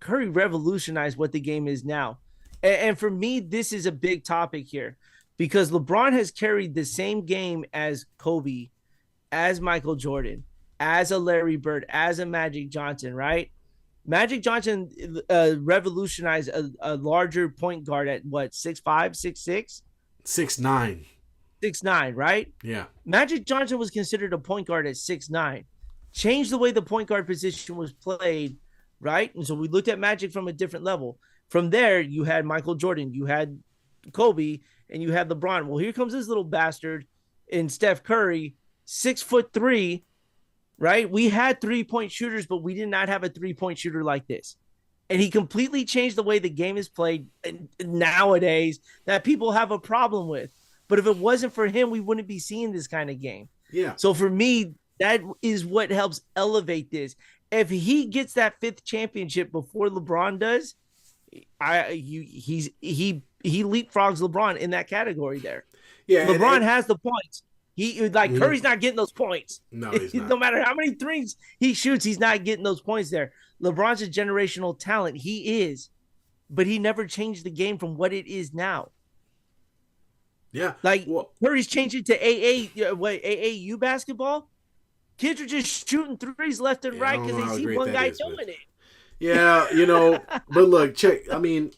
Curry revolutionized what the game is now. And for me, this is a big topic here because LeBron has carried the same game as Kobe, as Michael Jordan, as a Larry Bird, as a Magic Johnson, right? Magic Johnson revolutionized a larger point guard at what, 6'5", 6'6", 6'9". 6'9", right? Yeah. Magic Johnson was considered a point guard at 6'9". Changed the way the point guard position was played, right? And so we looked at Magic from a different level. From there, you had Michael Jordan, you had Kobe, and you had LeBron. Well, here comes this little bastard in Steph Curry, 6'3", right? We had 3-point shooters, but we did not have a 3-point shooter like this. And he completely changed the way the game is played nowadays that people have a problem with. But if it wasn't for him, we wouldn't be seeing this kind of game. Yeah. So for me, that is what helps elevate this. If he gets that 5th championship before LeBron does, he leapfrogs LeBron in that category there. Yeah. LeBron has the points. Curry's not getting those points. No, he's not. No matter how many threes he shoots, he's not getting those points there. LeBron's a generational talent. He is, but he never changed the game from what it is now. Yeah. Curry's changing to AAU basketball. Kids are just shooting threes left and right because they see one guy doing it. Yeah, but look, check. I mean,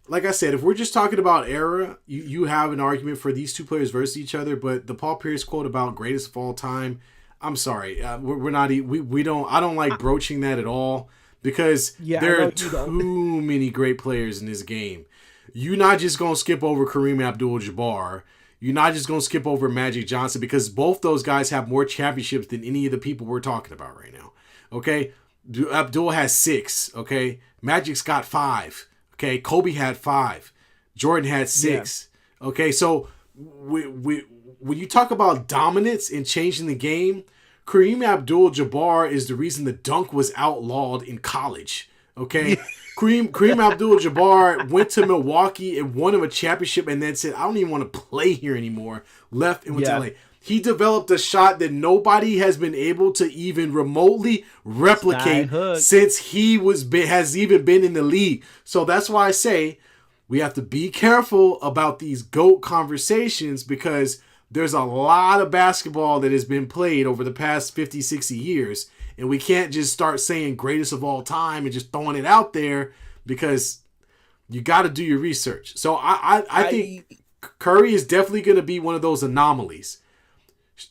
like I said, if we're just talking about era, you have an argument for these two players versus each other. But the Paul Pierce quote about greatest of all time, I'm sorry, we're not. We don't. I don't like broaching that at all because there are too many great players in this game. You're not just gonna skip over Kareem Abdul-Jabbar. You're not just gonna skip over Magic Johnson because both those guys have more championships than any of the people we're talking about right now. Okay, Abdul has 6. Okay, Magic's got 5. Okay, Kobe had 5. Jordan had 6. Yeah. Okay, so when you talk about dominance and changing the game, Kareem Abdul-Jabbar is the reason the dunk was outlawed in college. Okay, Kareem Abdul-Jabbar went to Milwaukee and won him a championship and then said, I don't even want to play here anymore. Left and went to LA. He developed a shot that nobody has been able to even remotely replicate since he has even been in the league. So that's why I say we have to be careful about these GOAT conversations because there's a lot of basketball that has been played over the past 50, 60 years. And we can't just start saying greatest of all time and just throwing it out there because you got to do your research. So I think Curry is definitely going to be one of those anomalies.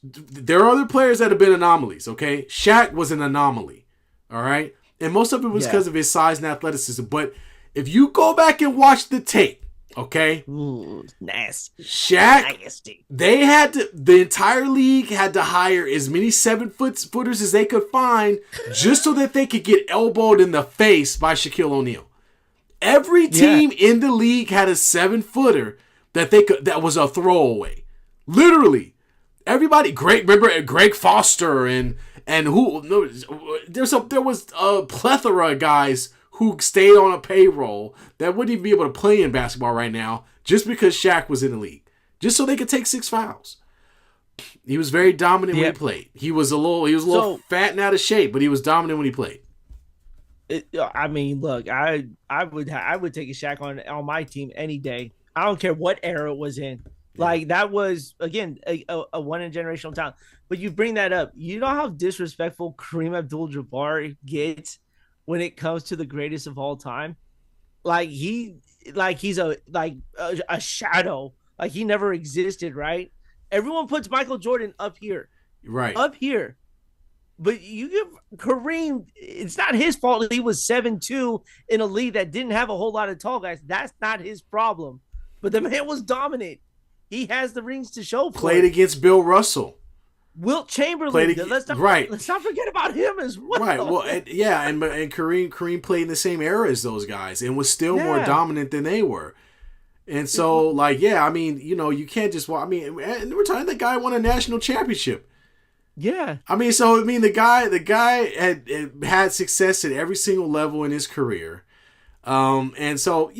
There are other players that have been anomalies, okay? Shaq was an anomaly, all right? And most of it was because of his size and athleticism. But if you go back and watch the tape, okay? Ooh, nasty. Shaq, nasty. The entire league had to hire as many 7-footers as they could find just so that they could get elbowed in the face by Shaquille O'Neal. Every team in the league had a 7-footer that was a throwaway. Literally. Everybody, remember Greg Foster and who? No, there was a plethora of guys who stayed on a payroll that wouldn't even be able to play in basketball right now just because Shaq was in the league, just so they could take 6 fouls. He was very dominant when he played. He was a little fat and out of shape, but he was dominant when he played. I mean, look, I would take a Shaq on my team any day. I don't care what era it was in. Like, that was, again, a one-in-generational talent. But you bring that up. You know how disrespectful Kareem Abdul-Jabbar gets when it comes to the greatest of all time? He's a shadow. Like, he never existed, right? Everyone puts Michael Jordan up here. Right. Up here. But you give Kareem, it's not his fault he was 7'2" in a league that didn't have a whole lot of tall guys. That's not his problem. But the man was dominant. He has the rings to show for Played against Bill Russell. Wilt Chamberlain. Let's not forget about him as well. Right. Well, and Kareem played in the same era as those guys and was still more dominant than they were. And so, you can't just. Well, and we're talking the guy won a national championship. Yeah. The guy had success at every single level in his career. And so,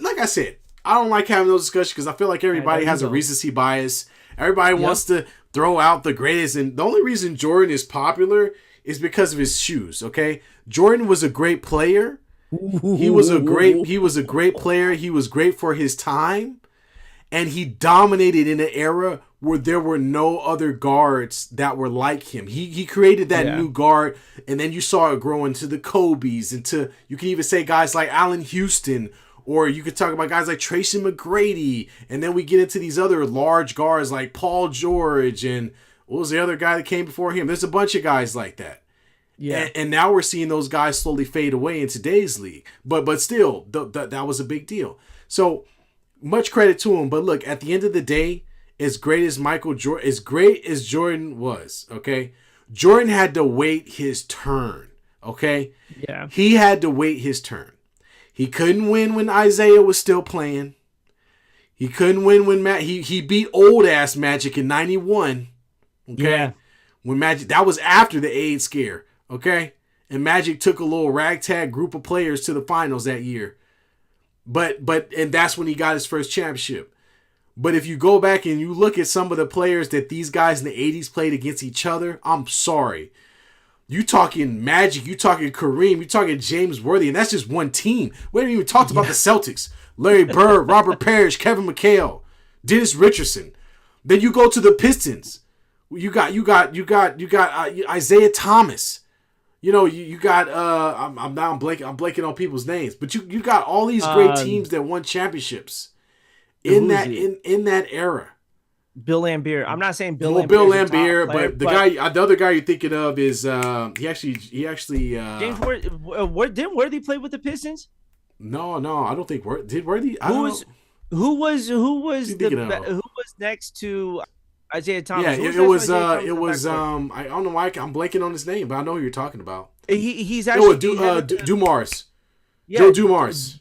like I said, I don't like having those discussions because I feel like everybody has a recency bias. Everybody wants to throw out the greatest. And the only reason Jordan is popular is because of his shoes, okay? Jordan was a great player, He was a great player. He was great for his time, and he dominated in an era where there were no other guards that were like him. He created that Yeah. new guard, and then you saw it grow into the Kobe's, into you can even say guys like Allen Houston, or you could talk about guys like Tracy McGrady, and then we get into these other large guards like Paul George, and what was the other guy that came before him? There's a bunch of guys like that. Yeah. And now we're seeing those guys slowly fade away in today's league. But still, that was a big deal. So much credit to him. But look, at the end of the day, as great as as great as Jordan was, okay, Jordan had to wait his turn. Okay, Yeah. he had to wait his turn. He couldn't win when Isaiah was still playing. He couldn't win when he beat old ass Magic in '91. Okay, Yeah. when Magic, that was after the AIDS scare. Okay, and Magic took a little ragtag group of players to the finals that year. And that's when he got his first championship. But if you go back and you look at some of the players that these guys in the 80s played against each other, I'm sorry. You talking Magic, you talking Kareem, you talking James Worthy, and that's just one team. We haven't even talked about the Celtics. Larry Bird, Robert Parrish, Kevin McHale, Dennis Richardson. Then you go to the Pistons. You got Isaiah Thomas. You got I'm blanking on people's names, but you got all these great teams that won championships in that era. Bill Laimbeer. I'm not saying Bill Laimbeer, but the other guy you're thinking of is he actually James Worthy. Didn't Worthy play with the Pistons? No, I don't think Worthy. Who was next to Isaiah Thomas? Yeah, it was I don't know why I'm blanking on his name, but I know who you're talking about. He's actually Dumars. Yeah, Joe Dumars.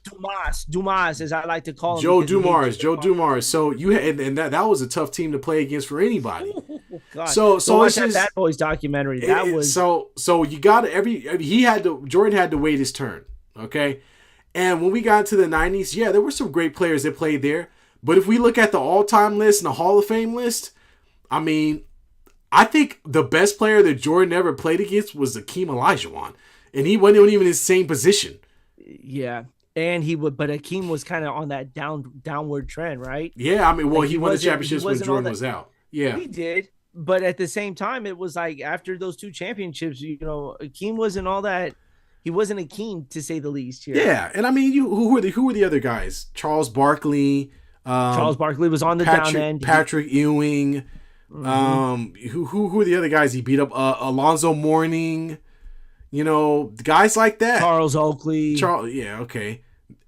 Dumas, as I like to call him. Joe Dumars. So you had, and that was a tough team to play against for anybody. God. So watch that Boys documentary. So you got Jordan had to wait his turn. Okay, and when we got into the 90s, yeah, there were some great players that played there. But if we look at the all-time list and the Hall of Fame list, I mean, I think the best player that Jordan ever played against was Akeem Olajuwon, and he wasn't even in his same position. Yeah, and but Akeem was kind of on that downward trend, right? Yeah, I mean, well, he won the championships when Jordan was out. Yeah, he did. But at the same time, it was like after those two championships, Akeem wasn't all that. He wasn't Akeem, to say the least. Here. Yeah, and I mean, who were the other guys? Charles Barkley. Charles Barkley was on the down end. Patrick Ewing. Mm-hmm. Who were the other guys he beat up? Alonzo Mourning. Guys like that. Charles Oakley. Yeah, okay.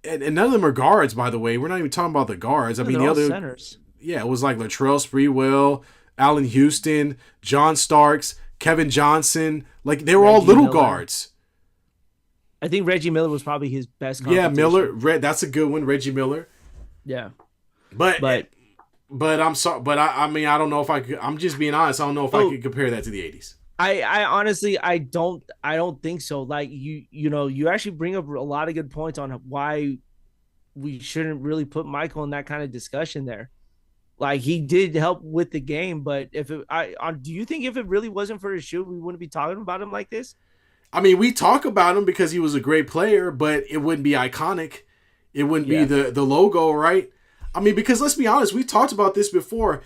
And none of them are guards, by the way. We're not even talking about the guards. I mean, the other centers. Yeah, it was like Latrell Sprewell, Allen Houston, John Starks, Kevin Johnson. Like they were all little guards. I think Reggie Miller was probably his best. Yeah, Miller. That's a good one, Reggie Miller. Yeah, but I'm sorry. But I mean, I don't know if I could. I'm just being honest. I don't know if I could compare that to the 80s. I honestly I don't think so. Like you actually bring up a lot of good points on why we shouldn't really put Michael in that kind of discussion there. Like he did help with the game, but do you think if it really wasn't for his shoe, we wouldn't be talking about him like this? I mean, we talk about him because he was a great player, but it wouldn't be iconic. It wouldn't be the logo, right? I mean, because let's be honest, we talked about this before.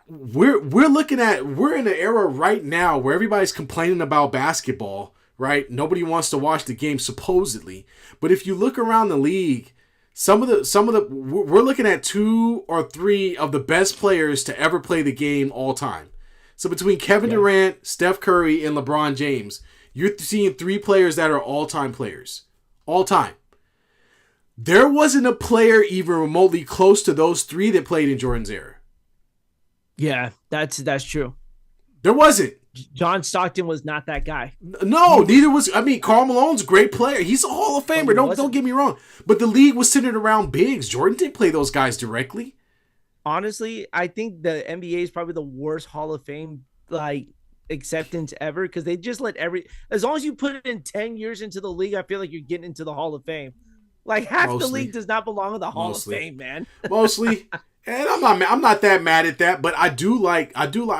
We're in an era right now where everybody's complaining about basketball, right? Nobody wants to watch the game supposedly. But if you look around the league, we're looking at 2 or 3 of the best players to ever play the game all time. So between Kevin Durant, Steph Curry, and LeBron James, you're seeing 3 players that are all-time players. All time. There wasn't a player even remotely close to those 3 that played in Jordan's era. Yeah, that's true. There wasn't. John Stockton was not that guy. No, neither was. I mean, Karl Malone's a great player. He's a Hall of Famer. Don't get me wrong. But the league was centered around bigs. Jordan didn't play those guys directly. Honestly, I think the NBA is probably the worst Hall of Fame acceptance ever because they just let as long as you put it in 10 years into the league, I feel like you're getting into the Hall of Fame. Like half the league does not belong in the Hall of Fame, man. Mostly. And I'm not that mad at that, but I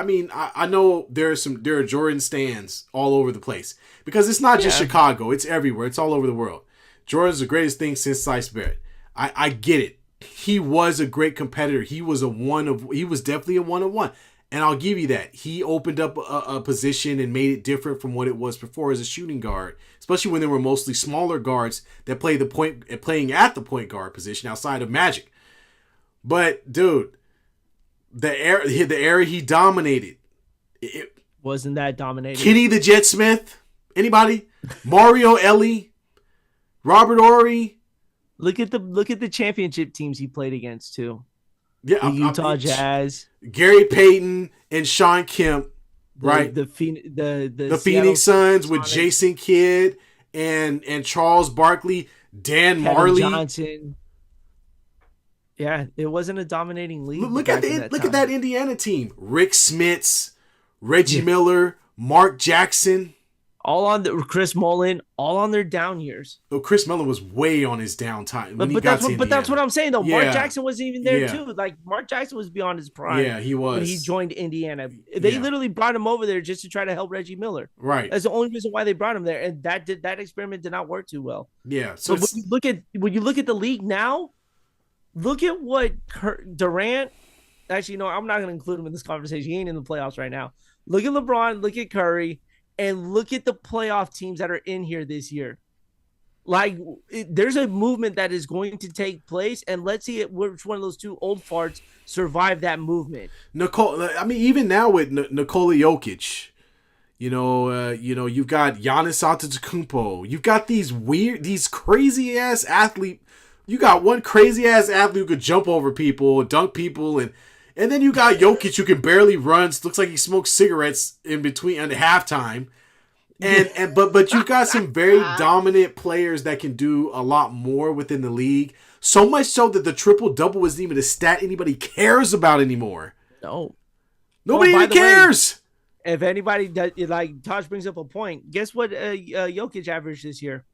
mean, I know there are Jordan stands all over the place because it's not just Chicago, it's everywhere. It's all over the world. Jordan's the greatest thing since sliced bread. I get it. He was a great competitor. He was definitely a one-on-one. And I'll give you that. He opened up a position and made it different from what it was before as a shooting guard, especially when there were mostly smaller guards that playing at the point guard position outside of Magic. But dude, the era he dominated. Wasn't that dominated? Kenny the Jet Smith? Anybody? Mario Elie? Robert Horry? Look at the championship teams he played against too. Yeah, the Utah Jazz, Gary Payton and Sean Kemp, right? The Phoenix Suns with Jason Kidd and Charles Barkley, Dan Marley, Johnson. Yeah, it wasn't a dominating league. Look at that Indiana team: Rick Smits, Reggie Miller, Mark Jackson. All on Chris Mullin, all on their down years. Well, Chris Mullin was way on his downtime. But that's what I'm saying though. Yeah. Mark Jackson wasn't even there too. Like Mark Jackson was beyond his prime. Yeah, he was. When he joined Indiana. They literally brought him over there just to try to help Reggie Miller. Right. That's the only reason why they brought him there. And that experiment did not work too well. Yeah. So when you look at the league now, look at what Durant. Actually, no, I'm not going to include him in this conversation. He ain't in the playoffs right now. Look at LeBron. Look at Curry. And look at the playoff teams that are in here this year. Like, there's a movement that is going to take place, and let's see which one of those two old farts survive that movement. Even now with Nikola Jokic, you've got Giannis Antetokounmpo. You've got these crazy ass athlete. You got one crazy ass athlete who could jump over people, dunk people, and then you got Jokic who can barely run. Looks like he smokes cigarettes in between at halftime. But you've got some very dominant players that can do a lot more within the league. So much so that the triple-double isn't even a stat anybody cares about anymore. No. Nobody even cares. Way, if anybody does, like Taj brings up a point, guess what Jokic averaged this year?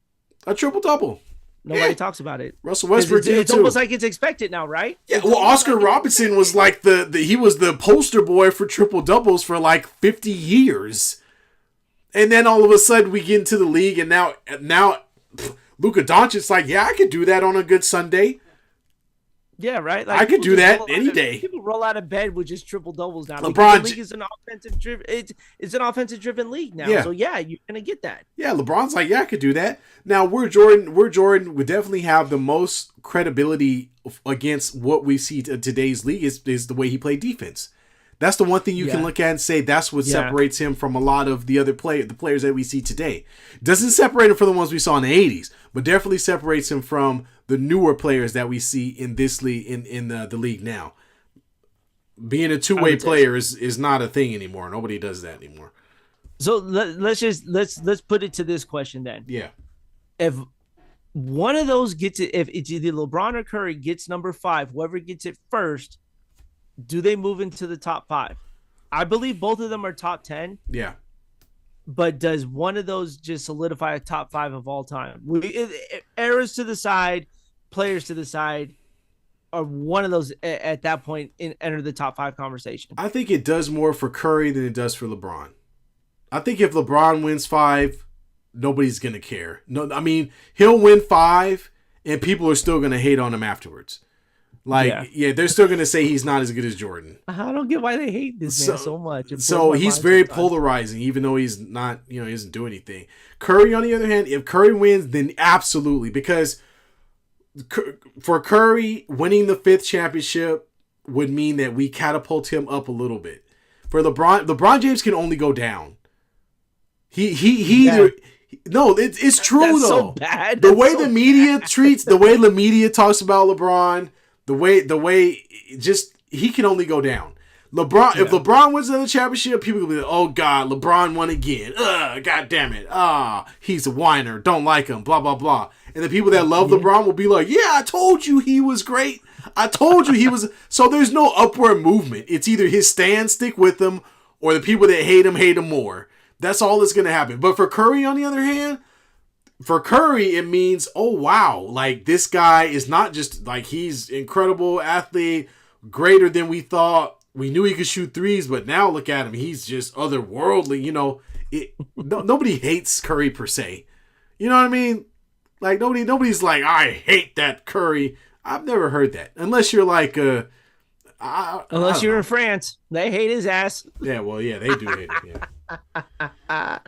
A triple-double. Nobody talks about it. Russell Westbrook did it's too. Almost like it's expected now, right? Yeah. Well, Oscar Robertson was like he was the poster boy for triple doubles for like 50 years, and then all of a sudden we get into the league, and now Luka Doncic's like, yeah, I could do that on a good Sunday. Yeah, right. Like, I could do that any day. People roll out of bed with just triple doubles now. LeBron, the league is an offensive driven. It's an offensive driven league now. Yeah. So yeah, you're gonna get that. Yeah, LeBron's like, yeah, I could do that. Now we're Jordan would definitely have the most credibility against what we see in today's league is the way he played defense. That's the one thing you can look at and say that's what separates him from a lot of the other players that we see today. Doesn't separate him from the ones we saw in the 80s, but definitely separates him from the newer players that we see in this league, in the league now. Being a two-way player is not a thing anymore. Nobody does that anymore. So let's put it to this question then. Yeah. If one of those gets it, if it's either LeBron or Curry gets number 5, whoever gets it first, do they move into the top 5? I believe both of them are top 10. Yeah. But does one of those just solidify a top 5 of all time? Eras to the side, players to the side, are one of those at that point enter the top 5 conversation? I think it does more for Curry than it does for LeBron. I think if LeBron wins 5, nobody's going to care. No, I mean, he'll win 5 and people are still going to hate on him afterwards. Like, they're still going to say he's not as good as Jordan. I don't get why they hate this man so much. So he's very polarizing, even though he's not, he doesn't do anything. Curry, on the other hand, if Curry wins, then absolutely. Because for Curry, winning the 5th championship would mean that we catapult him up a little bit. For LeBron James can only go down. No, it's true that's though. So bad. The way the media treats, the way the media talks about LeBron, the way just he can only go down. LeBron, if LeBron wins another championship, people will be like, "Oh God, LeBron won again. God damn it. He's a whiner. Don't like him. Blah blah blah." And the people that love LeBron will be like, "Yeah, I told you he was great. I told you he was." So there's no upward movement. It's either his stand stick with him, or the people that hate him more. That's all that's gonna happen. But for Curry, on the other hand, it means, oh wow, like this guy is not just like he's incredible athlete, greater than we thought. We knew he could shoot threes, but now look at him. He's just otherworldly. Nobody hates Curry per se. You know what I mean? Like nobody's like, I hate that Curry. I've never heard that. Unless you're like Unless don't you're know. in France, they hate his ass. Yeah, well, yeah, they do hate him. Yeah.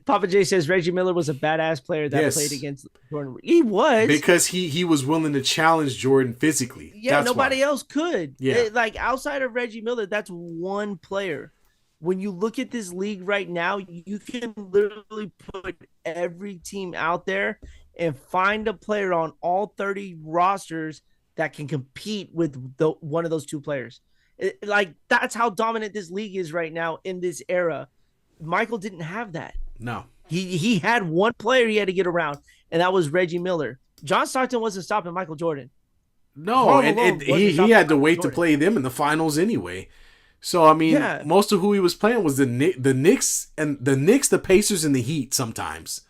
Papa J says Reggie Miller was a badass player that played Yes. against Jordan. He was. Because he was willing to challenge Jordan physically. Yeah, That's nobody why. else could. Yeah. Like outside of Reggie Miller, that's one player. When you look at this league right now, you can literally put every team out there and find a player on all 30 rosters that can compete with one of those two players. Like that's how dominant this league is right now in this era. Michael didn't have that. No. He had one player he had to get around, and that was Reggie Miller. John Stockton wasn't stopping Michael Jordan. No, and he had to wait to play them in the finals anyway. So I mean, most of who he was playing was the Knicks, the Pacers, and the Heat sometimes.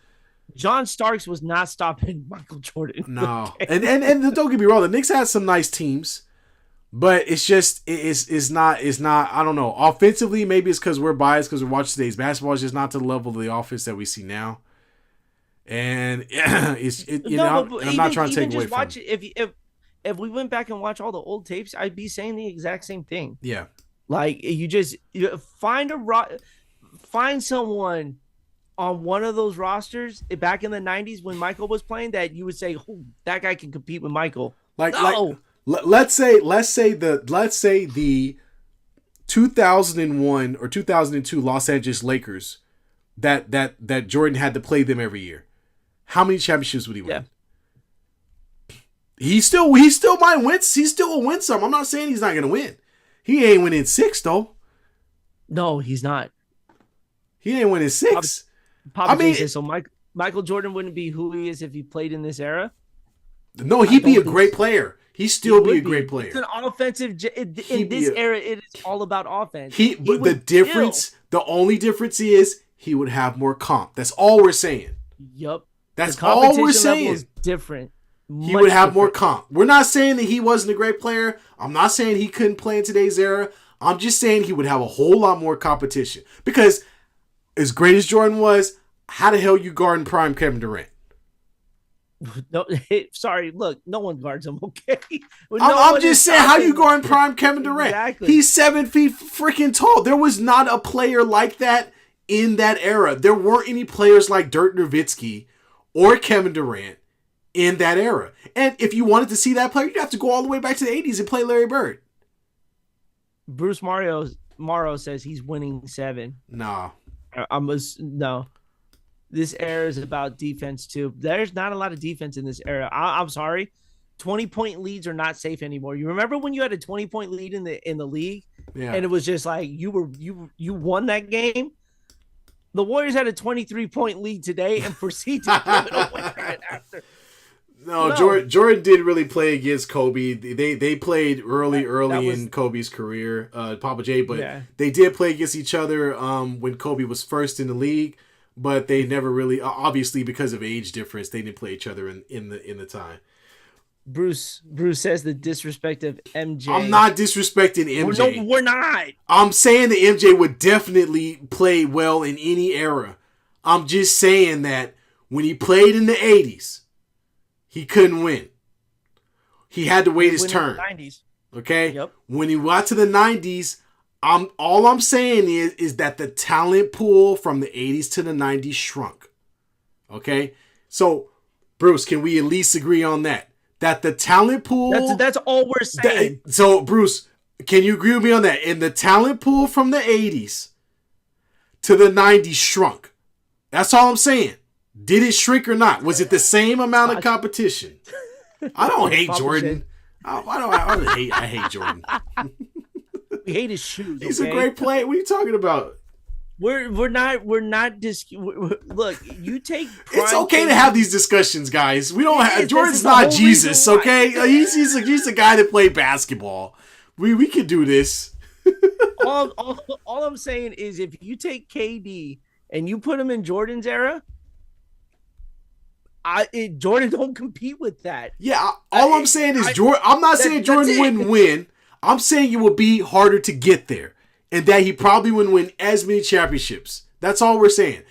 John Starks was not stopping Michael Jordan. No, okay. and don't get me wrong, the Knicks had some nice teams, but it's just it's not I don't know. Offensively, maybe it's because we're biased because we're watching today's basketball. It's just not to the level of the offense that we see now. And I'm not trying to take away from it. If we went back and watched all the old tapes, I'd be saying the exact same thing. Yeah. Like you find someone on one of those rosters back in the 90s when Michael was playing that you would say, oh, that guy can compete with Michael. Let's say the 2001 or 2002 Los Angeles Lakers that Jordan had to play them every year. How many championships would he win? Yeah. He still might win. He still will win some. I'm not saying he's not going to win. He ain't winning 6 though. No, he's not. He ain't winning 6. So Michael Jordan wouldn't be who he is if he played in this era. No, he'd be a great player. He'd still be a great player. It's an offensive. In this era, it is all about offense. But the only difference is he would have more comp. That's all we're saying. Yep. That's all we're saying. Level is different. He would have more comp. We're not saying that he wasn't a great player. I'm not saying he couldn't play in today's era. I'm just saying he would have a whole lot more competition. Because as great as Jordan was, how the hell you guarding prime Kevin Durant? No, sorry. Look, no one guards him. Okay, I'm just saying how you guarding prime Kevin Durant. Exactly. He's 7 feet freaking tall. There was not a player like that in that era. There weren't any players like Dirk Nowitzki or Kevin Durant in that era. And if you wanted to see that player, you'd have to go all the way back to the 80s and play Larry Bird. Bruce Morrow says he's winning 7. No. No. This era is about defense too. There's not a lot of defense in this era. I'm sorry. 20-point leads are not safe anymore. You remember when you had a 20-point lead in the league? Yeah. And it was just like you won that game? The Warriors had a 23-point lead today and proceed to give it away right after. No, Jordan did really play against Kobe. They played early in Kobe's career, Papa J, but they did play against each other when Kobe was first in the league, but they never really, obviously because of age difference, they didn't play each other in the time. Bruce says the disrespect of MJ. I'm not disrespecting MJ. No, we're not. I'm saying that MJ would definitely play well in any era. I'm just saying that when he played in the 80s, he couldn't win. He had to wait his turn. 90s. Okay? Yep. When he got to the 90s, all I'm saying is that the talent pool from the 80s to the 90s shrunk. Okay? So, Bruce, can we at least agree on that? That the talent pool... That's all we're saying. So, Bruce, can you agree with me on that? In the talent pool from the 80s to the 90s shrunk. That's all I'm saying. Did it shrink or not? Was it the same amount of competition? I don't hate Jordan. I hate Jordan. We hate his shoes. He's a great player. What are you talking about? Look, you take. It's okay to have these discussions, guys. We don't have Jordan's not Jesus, okay? He's a guy that played basketball. We can do this. all I'm saying is, if you take KD and you put him in Jordan's era, Jordan don't compete with that. Yeah, I'm saying is Jordan. I'm not saying Jordan wouldn't win. I'm saying it would be harder to get there, and that he probably wouldn't win as many championships. That's all we're saying.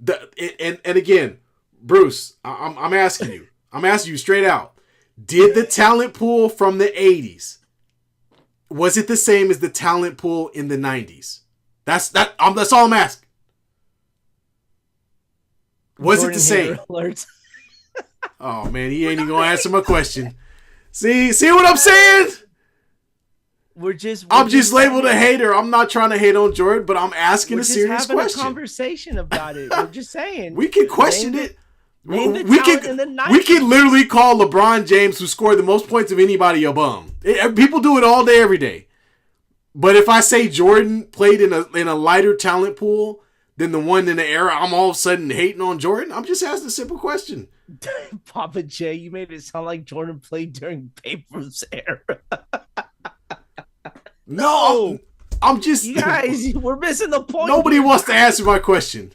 And again, Bruce, I'm asking you. I'm asking you straight out. Did the talent pool from the 80s, was it the same as the talent pool in the 90s? That's all I'm asking. Was Jordan it the same? Alerts. Oh man, he ain't even gonna answer my question. See what I'm saying? I'm just labeled a hater. I'm not trying to hate on Jordan, but I'm asking a serious question. We're just having a conversation about it. We're just saying. We can question it. We can literally call LeBron James, who scored the most points of anybody, a bum. People do it all day, every day. But if I say Jordan played in a lighter talent pool than the one in the era, I'm all of a sudden hating on Jordan. I'm just asking a simple question. Papa J, you made it sound like Jordan played during Paper's era. No, I'm just... You guys, we're missing the point. Nobody wants to answer my question.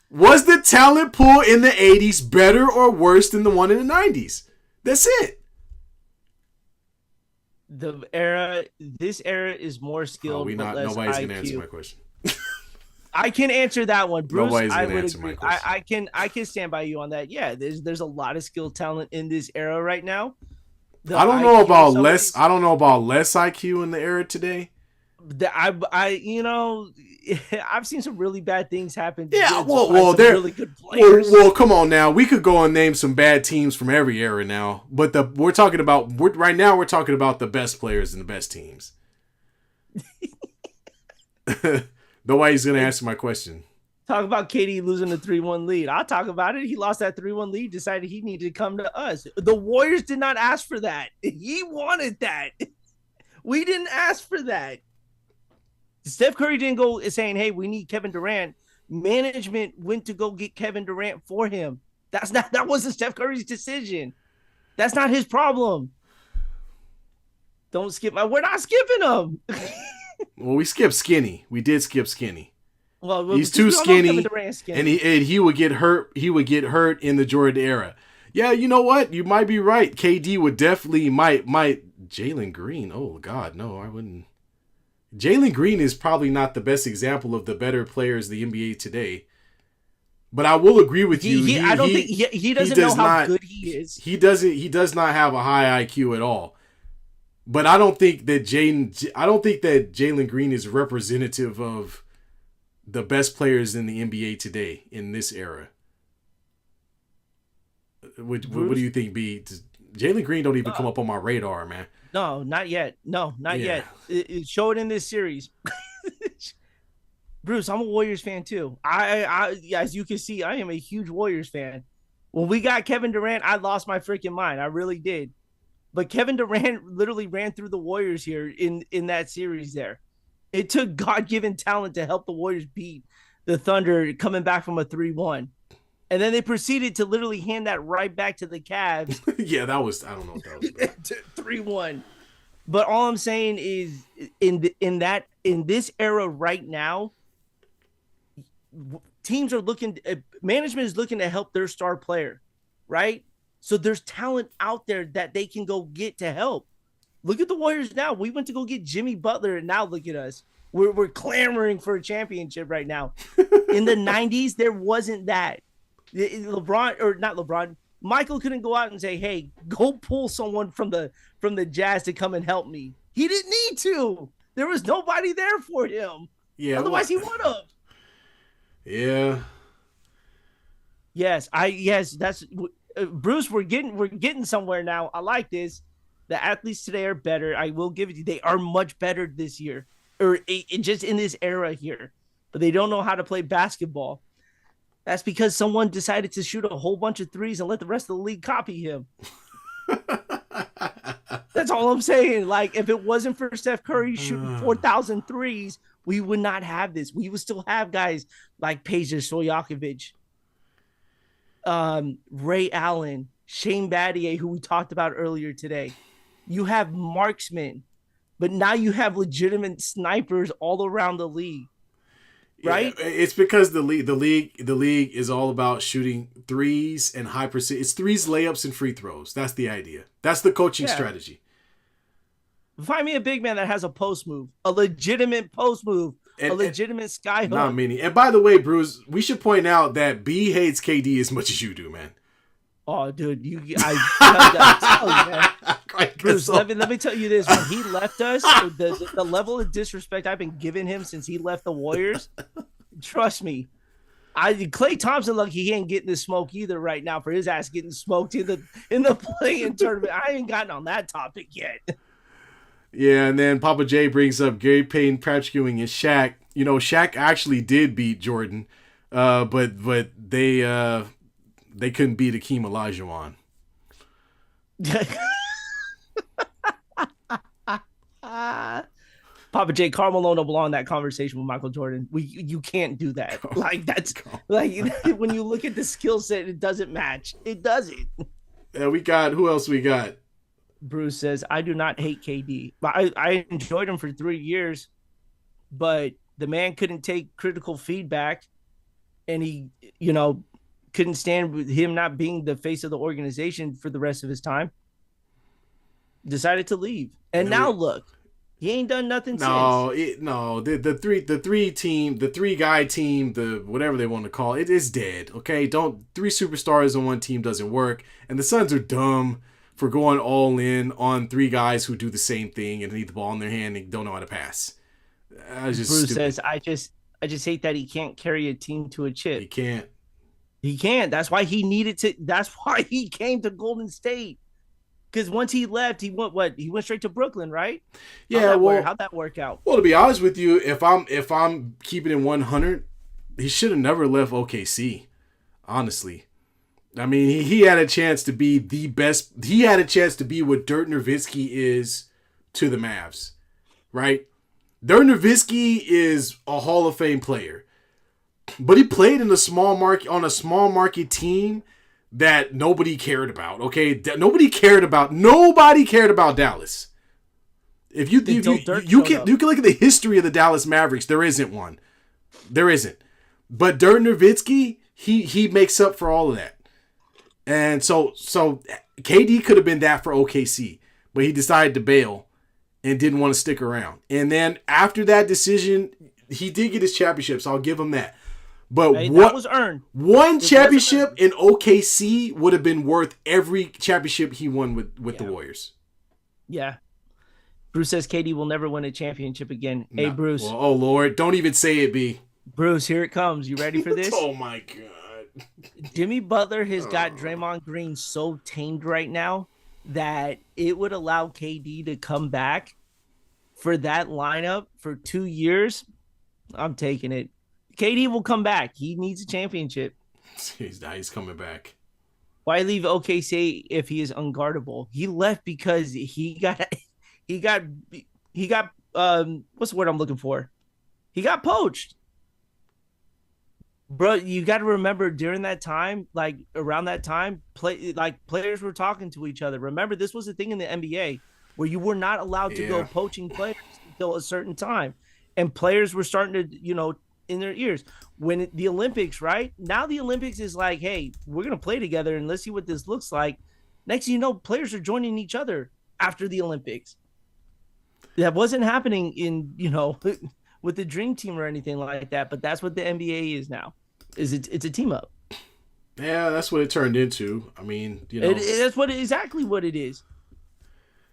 Was the talent pool in the 80s better or worse than the one in the 90s? That's it. This era is more skilled. Nobody's going to answer my question. I can answer that one, Bruce. Nobody's going to answer my question. I can stand by you on that. Yeah, there's a lot of skilled talent in this era right now. I don't know about less IQ in the era today. I've seen some really bad things happen. Yeah, well, they're really good players. Well, come on now. We could go and name some bad teams from every era now, but we're talking about the best players and the best teams. Nobody's gonna answer my question. Talk about KD losing the 3-1 lead. I'll talk about it. He lost that 3-1 lead, decided he needed to come to us. The Warriors did not ask for that. He wanted that. We didn't ask for that. Steph Curry didn't go saying, hey, we need Kevin Durant. Management went to go get Kevin Durant for him. That wasn't Steph Curry's decision. That's not his problem. Don't skip. We're not skipping him. Well, we skipped Skinny. We did skip Skinny. Well, he's too skinny, and he would get hurt. He would get hurt in the Jordan era. Yeah, you know what? You might be right. KD would definitely might Jalen Green. Oh God, no, I wouldn't. Jalen Green is probably not the best example of the better players in the NBA today. But I will agree with you. I don't think he doesn't know how good he is. He does not have a high IQ at all. But I don't think that Jalen Green is representative of the best players in the NBA today in this era. What do you think, B? Jalen Green don't even come up on my radar, man. No, not yet. Yet. Show it in this series. Bruce, I'm a Warriors fan too. I as you can see, I am a huge Warriors fan. When we got Kevin Durant, I lost my freaking mind. I really did. But Kevin Durant literally ran through the Warriors here in that series there. It took God-given talent to help the Warriors beat the Thunder coming back from a 3-1. And then they proceeded to literally hand that right back to the Cavs. Yeah, I don't know what that was. 3-1. But all I'm saying is in this era right now, teams are management is looking to help their star player, right? So there's talent out there that they can go get to help. Look at the Warriors now. We went to go get Jimmy Butler, and now look at us. We're clamoring for a championship right now. In the 90s, there wasn't that. Michael couldn't go out and say, hey, go pull someone from the Jazz to come and help me. He didn't need to. There was nobody there for him. Yeah. Otherwise, he would have. Yeah. Yes, that's Bruce, we're getting somewhere now. I like this. The athletes today are better. I will give it to you. They are much better this year, or just in this era here. But they don't know how to play basketball. That's because someone decided to shoot a whole bunch of threes and let the rest of the league copy him. That's all I'm saying. Like, if it wasn't for Steph Curry shooting 4,000 threes, we would not have this. We would still have guys like Peja Stojakovic, Ray Allen, Shane Battier, who we talked about earlier today. You have marksmen, but now you have legitimate snipers all around the league. Right? Yeah, it's because the league is all about shooting threes and high percent. It's threes, layups, and free throws. That's the idea. That's the coaching strategy. Find me a big man that has a post move, a legitimate post move, a legitimate skyhook. Not many. And by the way, Bruce, we should point out that B hates KD as much as you do, man. Oh, dude, I'm telling you, man. Bruce, So. let me tell you this. When he left us, the level of disrespect I've been giving him since he left the Warriors, trust me. Klay Thompson lucky he ain't getting the smoke either right now for his ass getting smoked in the play-in tournament. I ain't gotten on that topic yet. Yeah, and then Papa J brings up Gary Payton, Patrick Ewing, and Shaq. You know, Shaq actually did beat Jordan, but they couldn't beat Akeem Olajuwon. Papa J, Karl Malone don't belong in that conversation with Michael Jordan. You can't do that. Like that's like when you look at the skill set, it doesn't match. It doesn't. Yeah, we got who else we got? Bruce says, I do not hate KD. I enjoyed him for 3 years, but the man couldn't take critical feedback, and he, couldn't stand with him not being the face of the organization for the rest of his time. Decided to leave. And now look, he ain't done nothing since. The three guy team, the whatever they want to call it, is dead. Okay, three superstars on one team doesn't work, and the Suns are dumb for going all in on three guys who do the same thing and need the ball in their hand and don't know how to pass. Bruce stupid. Says, I just hate that he can't carry a team to a chip. He can't. That's why he needed to. That's why he came to Golden State. Because once he left, he went straight to Brooklyn, right? Yeah. How'd that work out? Well, to be honest with you, if I'm keeping it 100, he should have never left OKC. Honestly. I mean, he had a chance to be the best. He had a chance to be what Dirk Nowitzki is to the Mavs, right? Dirk Nowitzki is a Hall of Fame player, but he played in a small market team that nobody cared about. Okay, nobody cared about Dallas. If you can look at the history of the Dallas Mavericks, there isn't one. There isn't. But Dirk Nowitzki, he makes up for all of that. And so KD could have been that for OKC, but he decided to bail and didn't want to stick around. And then after that decision, he did get his championship, so I'll give him that. But that was earned. One championship in OKC would have been worth every championship he won with the Warriors. Yeah. Bruce says KD will never win a championship again. Hey, Bruce. Well, oh, Lord. Don't even say it, B. Bruce, here it comes. You ready for this? Oh, my God. Jimmy Butler has got Draymond Green so tamed right now that it would allow KD to come back for that lineup for 2 years. I'm taking it. KD will come back. He needs a championship. He's coming back. Why leave OKC if he is unguardable? He left because he got what's the word I'm looking for? He got poached. Bro, you got to remember during that time, like around that time, players were talking to each other. Remember, this was a thing in the NBA where you were not allowed to go poaching players until a certain time, and players were starting to, in their ears. When the Olympics, right now, the Olympics is like, hey, we're gonna play together and let's see what this looks like. Next thing you know, players are joining each other after the Olympics. That wasn't happening in with the Dream Team or anything like that, but that's what the NBA is now. It's a team up. Yeah, that's what it turned into. I mean, that's exactly what it is.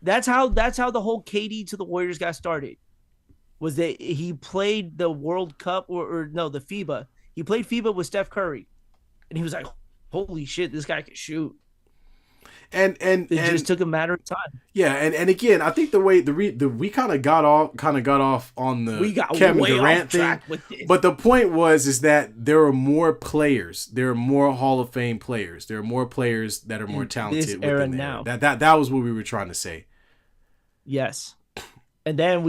That's how the whole KD to the Warriors got started. Was that he played the World Cup or the FIBA? He played FIBA with Steph Curry, and he was like, "Holy shit, this guy can shoot." And it just took a matter of time. Yeah, and again, I think the way we kind of got off on the Kevin Durant thing. But the point is that there are more players. There are more Hall of Fame players. There are more players that are more talented this era now. That was what we were trying to say. Yes. And then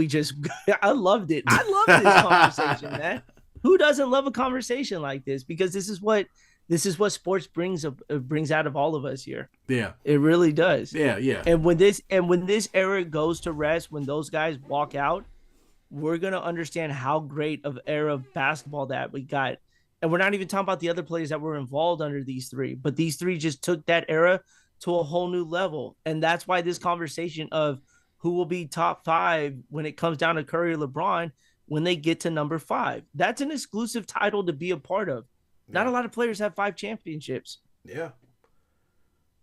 I loved it. I love this conversation, man. Who doesn't love a conversation like this? Because this is what sports brings out of all of us here. Yeah, it really does. Yeah. And when this era goes to rest, when those guys walk out, we're gonna understand how great of era of basketball that we got. And we're not even talking about the other players that were involved under these three, but these three just took that era to a whole new level. And that's why this conversation of who will be top 5 when it comes down to Curry or LeBron when they get to number 5. That's an exclusive title to be a part of. Not a lot of players have 5 championships. Yeah.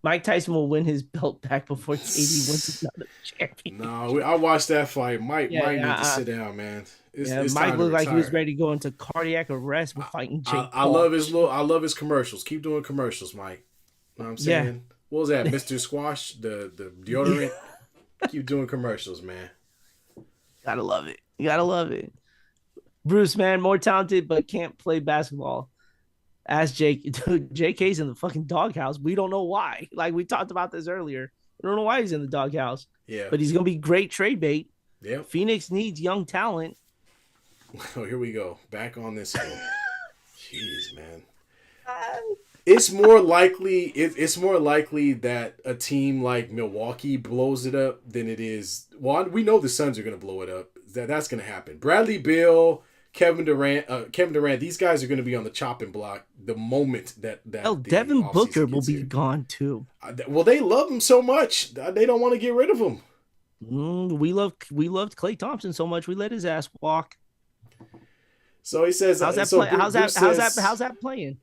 Mike Tyson will win his belt back before KD wins another No, championship. I watched that fight. Yeah, Mike need to yeah, sit down, man. yeah. It's Mike time to looked like he was retire. ready to go into cardiac arrest with fighting Jake I Paul. love his commercials. Keep doing commercials, Mike. Know what I'm Yeah, saying? What was that, Mr. Squash, the yeah. deodorant? Keep doing commercials, man. Gotta love it. You gotta love it. Bruce, man, more talented but can't play basketball. Ask Jake. Dude, JK's in the fucking doghouse. We don't know why. Like we talked about this earlier. We don't know why he's in the doghouse, Yeah. but he's gonna be great trade bait. Yep. Phoenix needs young talent. Oh, here we go. Back on this again. Jeez, man. It's more likely it's more likely that a team like Milwaukee blows it up than it is. Well, we know the Suns are going to blow it up. That's going to happen. Bradley Beal, Kevin Durant, these guys are going to be on the chopping block the moment that Hell, the Devin Booker offseason will gets be here. gone too. Well, they love him so much they don't want to get rid of him. We loved Klay Thompson so much we let his ass walk. So he says. How's that So play? Bruce says. How's that playing?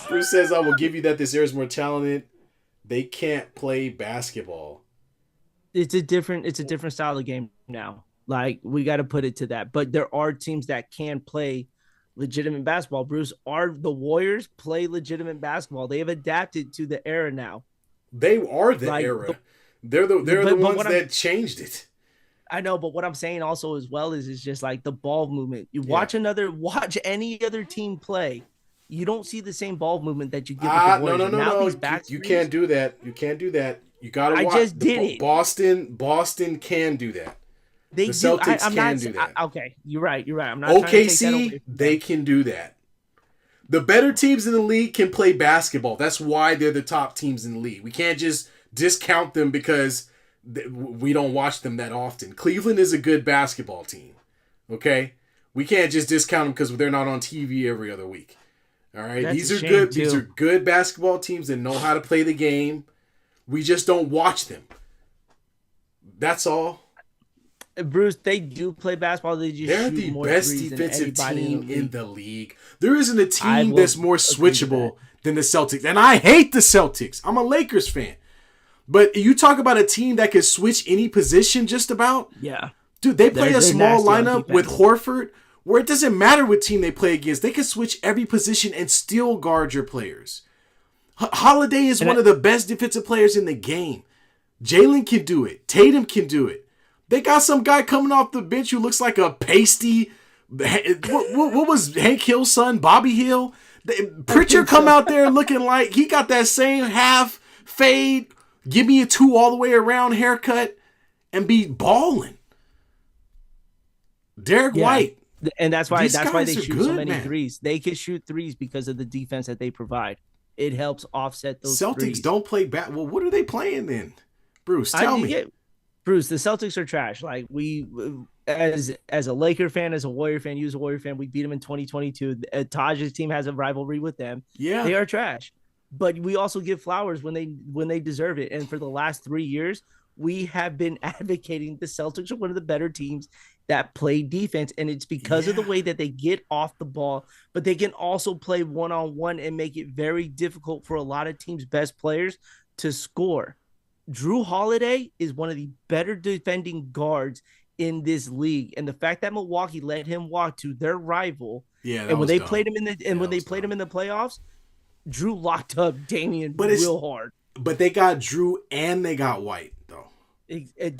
Bruce says, "I will give you that this era is more talented. They can't play basketball." It's a different style of game now. Like we got to put it to that. But there are teams that can play legitimate basketball. Bruce, are the Warriors play legitimate basketball? They have adapted to the era now. They are the Like, era. They're the ones that changed it. I know, but what I'm saying also as well is it's just like the ball movement. You Yeah. watch any other team play, you don't see the same ball movement that you get with the Warriors. No. These back You can't do that. You can't do that. You gotta I watch. just did it. Boston can do that. They The do. Celtics I'm can not, do that. okay, you're right. I'm not trying to take that away OKC, from they them. can do that. The better teams in the league can play basketball. That's why they're the top teams in the league. We can't just discount them because we don't watch them that often. Cleveland is a good basketball team. Okay? We can't just discount them because they're not on TV every other week. All right? That's These a are shame, good. too. These are good basketball teams that know how to play the game. We just don't watch them. That's all. Bruce, they do play basketball. They just They're shoot the more best threes than defensive anybody team in in the the league. There isn't a I team will that's more agree to switchable than the Celtics. And I hate the Celtics. I'm a Lakers fan. But you talk about a team that can switch any position just about. Yeah. Dude, they play They're a small nasty on lineup with defense. Horford where it doesn't matter what team they play against. They can switch every position and still guard your players. Holiday is And one of the best defensive players in the game. Jalen can do it. Tatum can do it. They got some guy coming off the bench who looks like a pasty. What was Hank Hill's son, Bobby Hill? Pritchard come out there looking like he got that same half fade, give me a 2 all the way around haircut, and be balling. Derek White. And that's why These they guys are shoot so good, many man. threes. They can shoot threes because of the defense that they provide. It helps offset those Celtics threes. don't play back. Well, what are they playing then? Bruce, tell me. Bruce, the Celtics are trash. Like as a Laker fan, as a Warrior fan, you as a Warrior fan, we beat them in 2022. Taj's team has a rivalry with them. Yeah. They are trash. But we also give flowers when they deserve it. And for the last 3 years, we have been advocating the Celtics are one of the better teams that play defense. And it's because of the way that they get off the ball, but they can also play one-on-one and make it very difficult for a lot of teams' best players to score. Drew Holiday is one of the better defending guards in this league. And the fact that Milwaukee let him walk to their rival, and when they played him in the playoffs, Drew locked up Damian real hard. But they got Drew and they got White though.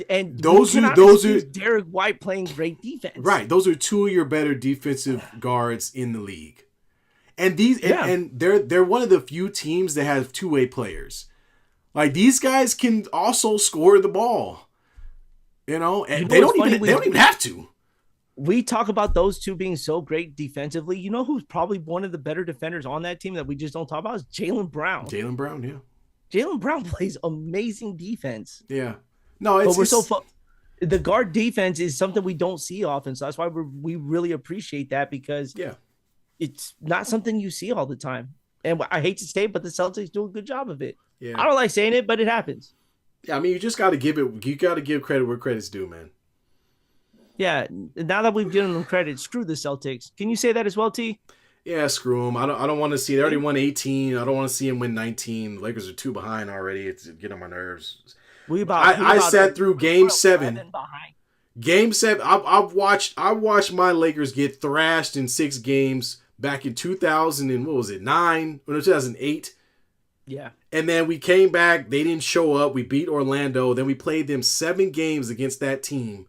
And those are Derek White playing great defense. Right. Those are two of your better defensive guards in the league. And and they're one of the few teams that have two-way players. Like these guys can also score the ball. You know, and they don't even have to. We talk about those two being so great defensively. You know who's probably one of the better defenders on that team that we just don't talk about is Jaylen Brown. Jaylen Brown, yeah. Jaylen Brown plays amazing defense. Yeah. No, the guard defense is something we don't see often. So that's why we really appreciate that because it's not something you see all the time. And I hate to say it, but the Celtics do a good job of it. Yeah. I don't like saying it, but it happens. Yeah, I mean, you got to give credit where credit's due, man. Yeah, now that we've given them credit, screw the Celtics. Can you say that as well, T? Yeah, screw them. I don't want to see. They already won 18. I don't want to see them win 19. Lakers are 2 behind already. It's getting on my nerves. I sat through Game 7. Behind. Game 7. I watched my Lakers get thrashed in 6 games back in 2000 and what was it 9 or 2008. Yeah. And then we came back. They didn't show up. We beat Orlando. Then we played them 7 games against that team.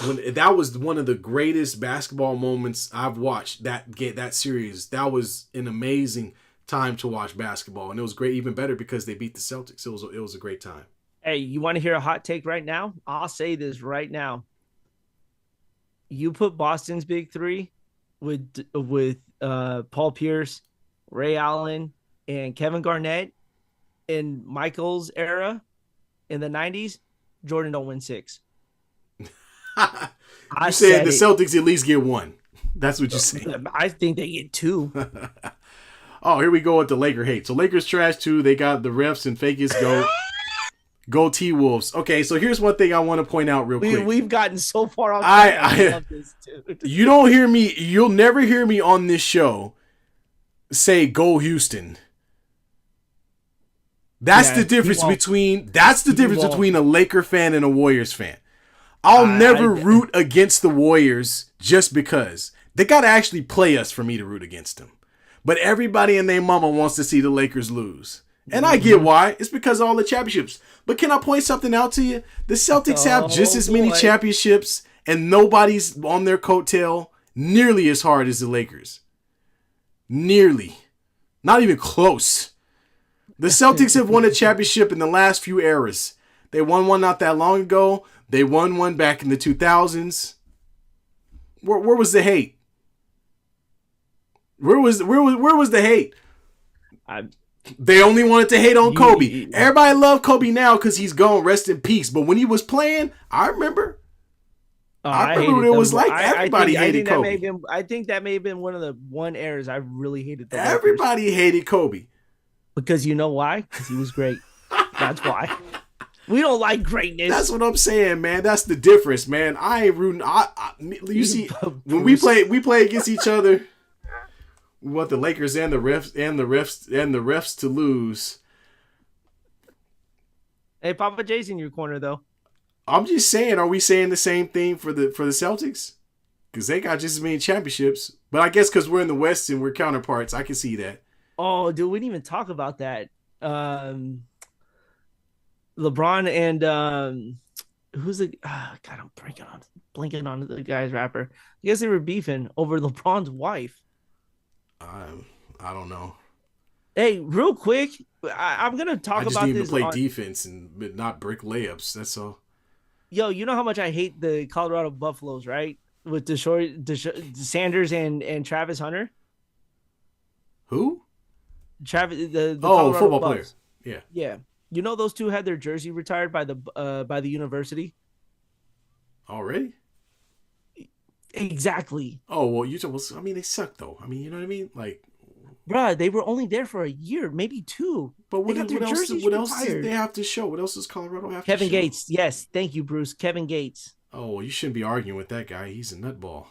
That was one of the greatest basketball moments I've watched. That series. That was an amazing time to watch basketball, and it was great. Even better because they beat the Celtics. It was a great time. Hey, you want to hear a hot take right now? I'll say this right now. You put Boston's big three with Paul Pierce, Ray Allen, and Kevin Garnett in Michael's era in the 90s, Jordan don't win 6. You saying the Celtics at least get 1. That's what you're saying. I think they get 2. Oh, here we go with the Laker hate. So Lakers trash too. They got the refs and Vegas go T-Wolves. Okay, so here's one thing I want to point out real quick. We've gotten so far off. I love this, dude. You don't hear me. You'll never hear me on this show say go Houston. That's the difference between a Laker fan and a Warriors fan. I'll never root against the Warriors just because. They got to actually play us for me to root against them. But everybody and their mama wants to see the Lakers lose. And I get why. It's because of all the championships. But can I point something out to you? The Celtics have just as many championships and nobody's on their coattail nearly as hard as the Lakers. Nearly. Not even close. The Celtics have won a championship in the last few eras. They won one not that long ago. They won one back in the 2000s. Where was the hate? Where was the hate? They only wanted to hate on Kobe. Everybody love Kobe now because he's gone. Rest in peace. But when he was playing, I remember. I remember what it was like. Everybody hated Kobe. I think that may have been one of the eras I really hated. Everybody hated Kobe. Because you know why? Because he was great. That's why. We don't like greatness. That's what I'm saying, man. That's the difference, man. I ain't rooting. You see, when we play against each other, we want the Lakers and the refs to lose. Hey, Papa J's in your corner, though. I'm just saying, are we saying the same thing for the Celtics? Because they got just as many championships. But I guess because we're in the West and we're counterparts, I can see that. Oh, dude, we didn't even talk about that. LeBron and who's the God? I'm blanking on the guy's rapper. I guess they were beefing over LeBron's wife. I don't know. Hey, real quick, I'm gonna talk about this. I just need to play defense and not brick layups. That's all. Yo, you know how much I hate the Colorado Buffaloes, right? With Sanders and Travis Hunter. Who? Travis, the Colorado football Buffs. Player. Yeah. You know those two had their jersey retired by the university. Already? Exactly. Oh well, I mean, they suck though. I mean, you know what I mean? Like, bruh, they were only there for a year, maybe 2. But what else did they have to show? What else does Colorado have to show? Kevin Gates. Yes, thank you, Bruce. Kevin Gates. Oh, well, you shouldn't be arguing with that guy. He's a nutball.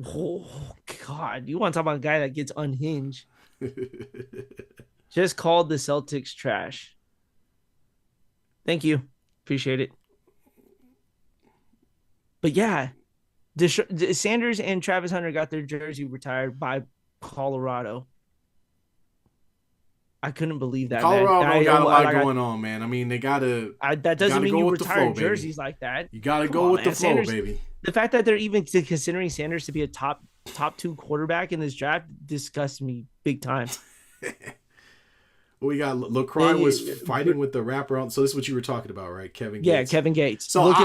Oh God, you want to talk about a guy that gets unhinged? Just called the Celtics trash. Thank you. Appreciate it. But yeah, Sanders and Travis Hunter got their jersey retired by Colorado. I couldn't believe that. Colorado got a lot going on, man. I mean, they gotta. That doesn't mean you retire jerseys like that. You gotta go with the flow, baby. The fact that they're even considering Sanders to be a top 2 quarterback in this draft disgusts me big time. We got LaCroix was fighting with the rapper. So this is what you were talking about, right? Kevin Gates. Yeah, Kevin Gates. So look,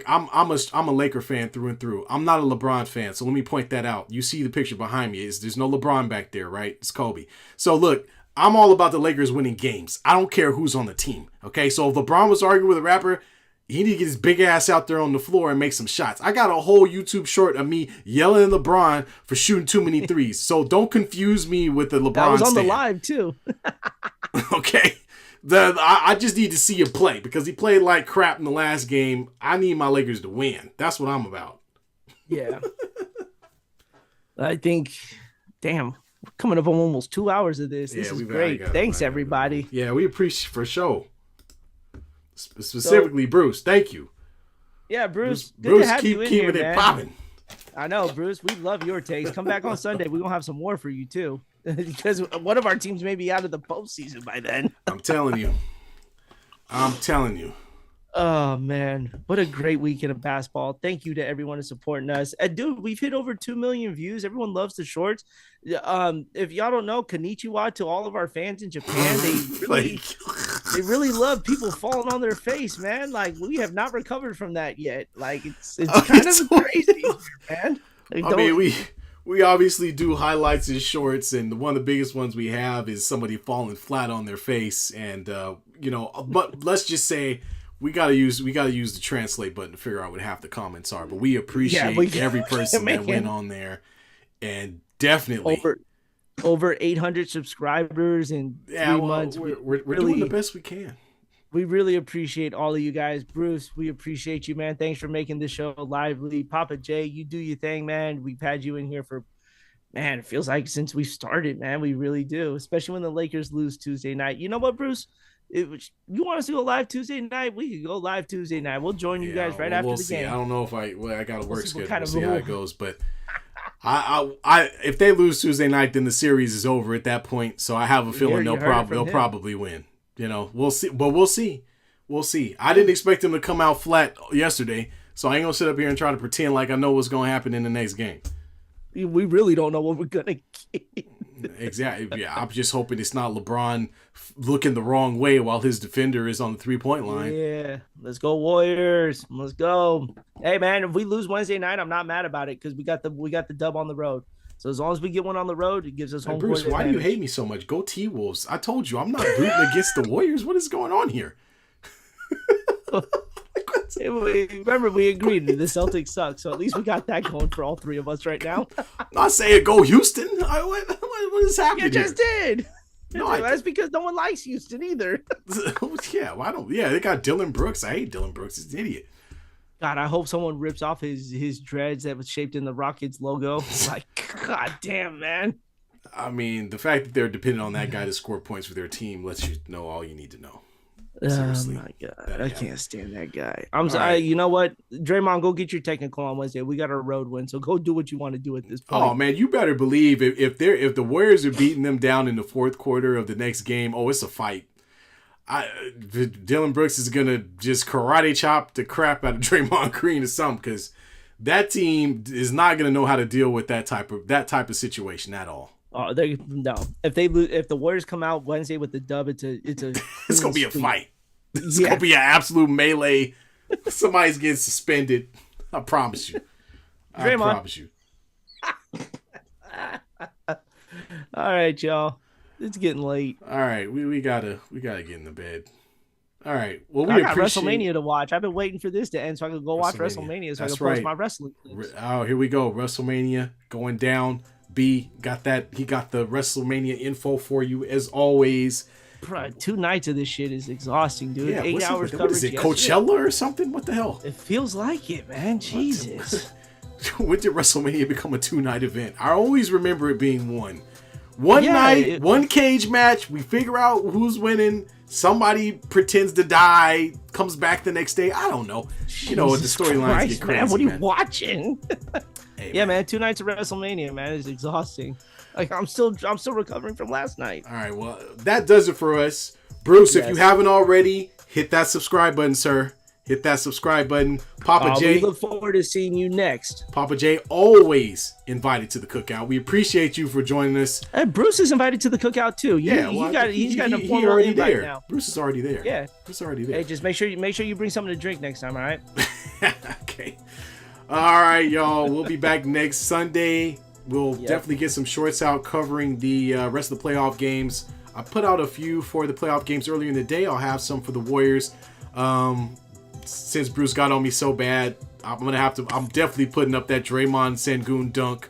I'm a Laker fan through and through. I'm not a LeBron fan. So let me point that out. You see the picture behind me. There's no LeBron back there, right? It's Kobe. So look, I'm all about the Lakers winning games. I don't care who's on the team. Okay, so if LeBron was arguing with a rapper, he need to get his big ass out there on the floor and make some shots. I got a whole YouTube short of me yelling at LeBron for shooting too many threes. So don't confuse me with the LeBron. That was on the live too. Okay. I just need to see him play because he played like crap in the last game. I need my Lakers to win. That's what I'm about. Yeah. I think Damn, we're coming up on almost 2 hours of this. This Yeah, is we great. Thanks, everybody. Yeah, we appreciate for sure. So, Specifically, Bruce. Thank you. yeah, Bruce, good to Bruce, have you keep in here, keeping it man. popping. I know, Bruce. We love your takes. Come back on Sunday. We're gonna have some more for you too, because one of our teams may be out of the postseason by then. I'm telling you. I'm telling you. Oh man, what a great weekend of basketball! Thank you to everyone who's supporting us. And dude, we've hit over 2 million views. Everyone loves the shorts. If y'all don't know, konnichiwa to all of our fans in Japan. They really love people falling on their face, man. Like we have not recovered from that yet. Like it's kind of crazy, man. Like, I mean, we obviously do highlights and shorts, and one of the biggest ones we have is somebody falling flat on their face, and but let's just say we gotta use the translate button to figure out what half the comments are. But we appreciate every person that went on there, and definitely over 800 subscribers in 3 months. We're doing the best we can. We really appreciate all of you guys. Bruce, we appreciate you, man. Thanks for making this show lively. Papa J, you do your thing, man. We've had you in here for, man, it feels like since we started, man. We really do, especially when the Lakers lose Tuesday night. You know what, Bruce? You want us to go live Tuesday night? We could go live Tuesday night. We'll join you guys right after the game. I don't know if I got a work schedule. We'll see how it goes. But I if they lose Tuesday night, then the series is over at that point. So I have a feeling they'll probably win. We'll see. But we'll see. I didn't expect them to come out flat yesterday, so I ain't gonna sit up here and try to pretend like I know what's gonna happen in the next game. We really don't know what we're gonna get. Exactly. Yeah, I'm just hoping it's not LeBron looking the wrong way while his defender is on the 3-point line. Yeah, let's go Warriors. Let's go. Hey man, if we lose Wednesday night, I'm not mad about it because we got the dub on the road. So as long as we get one on the road, it gives us home. Bruce, why do you hate me so much? Go T-Wolves. I told you I'm not rooting against the Warriors. What is going on here? Remember, we agreed the Celtics suck, so at least we got that going for all three of us right now. I'm not saying go Houston. What is happening? You just did. No, that's because no one likes Houston either. Yeah, well, I don't. Yeah, they got Dylan Brooks. I hate Dylan Brooks. He's an idiot. God, I hope someone rips off his dreads that was shaped in the Rockets logo. Like, God damn, man. I mean, the fact that they're dependent on that guy to score points for their team lets you know all you need to know. Seriously. Oh my God, I can't stand that guy. I'm sorry. Right. You know what, Draymond, go get your technical on Wednesday. We got our road win, so go do what you want to do at this point. Oh man, you better believe if the Warriors are beating them down in the fourth quarter of the next game, it's a fight. Dylan Brooks is gonna just karate chop the crap out of Draymond Green or something, because that team is not gonna know how to deal with that type of situation at all. Oh, no. If the Warriors come out Wednesday with the dub, it's gonna be a fight. It's gonna be an absolute melee. Somebody's getting suspended. I promise you. I promise you. All right, y'all. It's getting late. All right, we gotta get in the bed. All right. Well, I got WrestleMania to watch. I've been waiting for this to end so I could go watch WrestleMania so I can post my wrestling clips. Oh, here we go. WrestleMania going down. B got that. He got the WrestleMania info for you as always. Bro, 2 nights of this shit is exhausting, dude. Yeah, 8 hours coverage. What is it, Coachella or something? What the hell? It feels like it, man. Jesus. When did WrestleMania become a 2-night event? I always remember it being one night, one cage match. We figure out who's winning. Somebody pretends to die, comes back the next day. I don't know. You know what the storylines get crazy. Man, what are you watching? Hey, yeah, man. 2 nights of WrestleMania, man, is exhausting. Like I'm still recovering from last night. All right, well, that does it for us. Bruce, if you haven't already, hit that subscribe button, sir. Hit that subscribe button. Papa J. We look forward to seeing you next. Papa J always invited to the cookout. We appreciate you for joining us. And Bruce is invited to the cookout too. He's got an informal invite now. Bruce is already there. Yeah. Bruce is already there. Hey, just make sure you bring something to drink next time, all right? Okay. All right, y'all. We'll be back next Sunday. We'll definitely get some shorts out covering the rest of the playoff games. I put out a few for the playoff games earlier in the day. I'll have some for the Warriors. Since Bruce got on me so bad, I'm definitely putting up that Draymond Shingun dunk.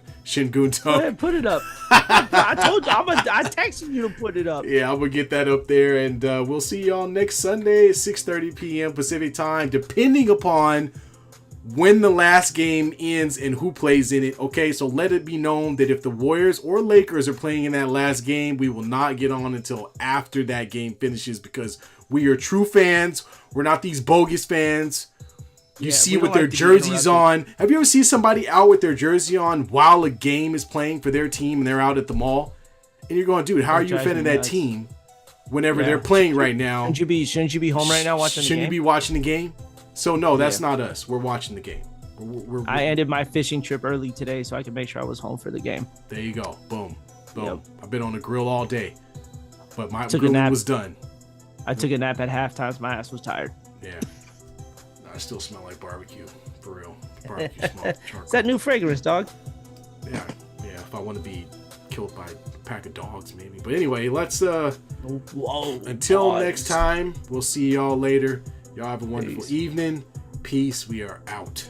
Go ahead, put it up. I told you, I texted you to put it up. Yeah, I'm gonna get that up there, and we'll see y'all next Sunday at 6:30 p.m. Pacific time, depending upon when the last game ends and who plays in it. Okay, so let it be known that if the Warriors or Lakers are playing in that last game, we will not get on until after that game finishes because we are true fans. We're not these bogus fans. You see with their jerseys on. Have you ever seen somebody out with their jersey on while a game is playing for their team and they're out at the mall? And you're going, dude, how are you defending that team whenever they're playing right now? Shouldn't you be home right now watching the game? Shouldn't you be watching the game? So, no, that's not us. We're watching the game. I ended my fishing trip early today so I could make sure I was home for the game. There you go. Boom. Yep. I've been on the grill all day, but my grilling was done. I took a nap at halftime. My ass was tired. Yeah. I still smell like barbecue, for real. Barbecue smoke. It's that new fragrance, dog. Yeah. If I want to be killed by a pack of dogs, maybe. But anyway, let's until next time, we'll see y'all later. Y'all have a wonderful evening. Peace. We are out.